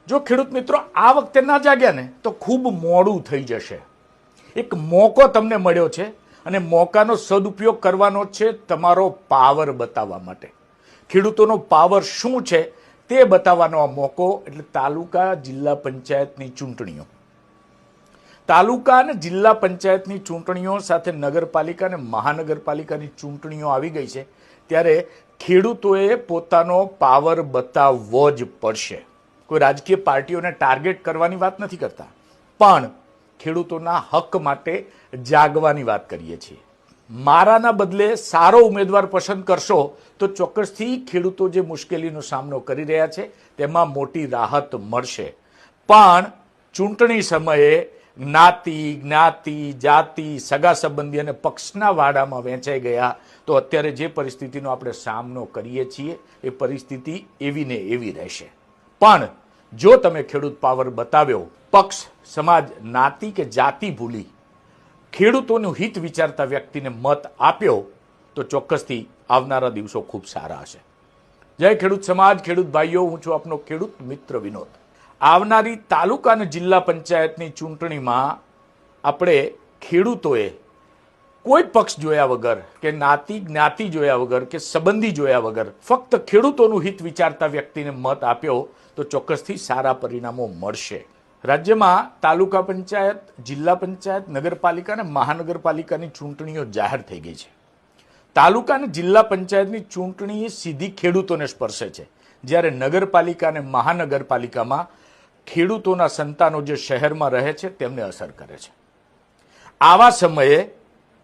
જો ખેડૂત મિત્રો આ વખતે ના જાગ્યા ને તો ખૂબ મોડું થઈ જશે. એક મોકો તમને મળ્યો છે અને મોકાનો સદુપયોગ કરવાનો છે તમારો પાવર બતાવવા માટે. ખેડૂતોનો પાવર શું છે તે બતાવવાનો આ મોકો એટલે તાલુકા જિલ્લા પંચાયતની ચૂંટણીઓ. તાલુકા અને જિલ્લા પંચાયતની ચૂંટણીઓ સાથે નગરપાલિકા અને મહાનગરપાલિકાની ચૂંટણીઓ આવી ગઈ છે ત્યારે ખેડૂતોએ પોતાનો પાવર બતાવવો જ પડશે. કોઈ રાજકીય પાર્ટીઓને ટાર્ગેટ કરવાની વાત નથી કરતા, પણ ખેડૂતોના હક માટે જાગવાની વાત કરીએ છીએ. મારાના બદલે સારો ઉમેદવાર પસંદ કરશો તો ચોક્કસથી ખેડૂતો જે મુશ્કેલીનો સામનો કરી રહ્યા છે તેમાં મોટી રાહત મળશે. પણ ચૂંટણી સમયે જ્ઞાતિ, જાતિ, સગા સંબંધી અને પક્ષના વાડામાં વહેંચાઈ ગયા તો અત્યારે જે પરિસ્થિતિનો આપણે સામનો કરીએ છીએ એ પરિસ્થિતિ એવી ને એવી રહેશે. પણ જો તમે ખેડૂત પાવર બતાવ્યો, પક્ષ, સમાજ, જ્ઞાતિ કે જાતિ ભૂલી ખેડૂતોનું હિત વિચારતા વ્યક્તિને મત આપ્યો તો ચોક્કસથી આવનારા દિવસો ખૂબ સારા હશે. જય ખેડૂત સમાજ, ખેડૂત ભાઈઓ, હું છું આપનો ખેડૂત મિત્ર વિનોદ. આવનારી તાલુકા અને જિલ્લા પંચાયતની ચૂંટણીમાં આપણે ખેડૂતોએ કોઈ પક્ષ જોયા વગર કે જ્ઞાતિ જોયા વગર કે સંબંધી જોયા વગર ફક્ત ખેડૂતોનું હિત વિચારતા વ્યક્તિને મત આપ્યો તો ચોક્કસથી સારા પરિણામો મળશે. રાજ્યમાં તાલુકા પંચાયત, જિલ્લા પંચાયત, નગરપાલિકા અને મહાનગરપાલિકાની ચૂંટણીઓ જાહેર થઈ ગઈ છે. તાલુકા અને જિલ્લા પંચાયતની ચૂંટણી સીધી ખેડૂતોને સ્પર્શે છે, જ્યારે નગરપાલિકા અને મહાનગરપાલિકામાં ખેડૂતોના સંતાનો જે શહેરમાં રહે છે તેમને અસર કરે છે. આવા સમયે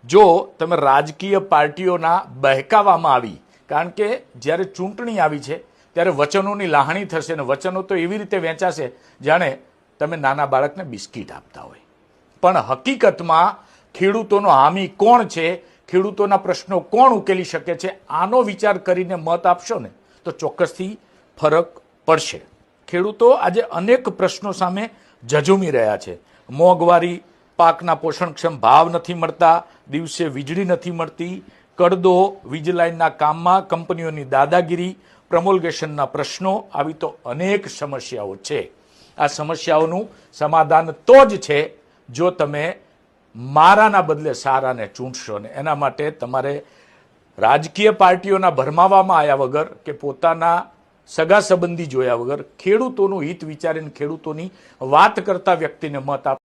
જો તમે રાજકીય પાર્ટીઓના બહેકાવામાં આવી, કારણ કે જ્યારે ચૂંટણી આવી છે ત્યારે વચનોની લાહણી થશે અને વચનો તો એવી રીતે વહેંચાશે જાણે તમે નાના બાળકને બિસ્કીટ આપતા હોય. પણ હકીકતમાં ખેડૂતોનો હામી કોણ છે, ખેડૂતોના પ્રશ્નો કોણ ઉકેલી શકે છે, આનો વિચાર કરીને મત આપશો ને તો ચોક્કસથી ફરક પડશે. ખેડૂતો આજે અનેક પ્રશ્નો સામે ઝઝૂમી રહ્યા છે. મોંઘવારી, પાકના પોષણક્ષમ ભાવ નથી મળતા, દિવસે વીજળી નથી મળતી, કડદો, વીજ લાઇનના કામમાં કંપનીઓની દાદાગીરી, પ્રમોલ્ગેશનના પ્રશ્નો, આવી તો અનેક સમસ્યાઓ છે. આ સમસ્યાઓનું સમાધાન તો જ છે જો તમે મારાના બદલે સારાને ચૂંટશો ને. એના માટે તમારે રાજકીય પાર્ટીઓના ભરમાવામાં આવ્યા વગર કે પોતાના સગા સંબંધી જોયા વગર ખેડૂતોનું હિત વિચારીને ખેડૂતોની વાત કરતા વ્યક્તિને મત આપો.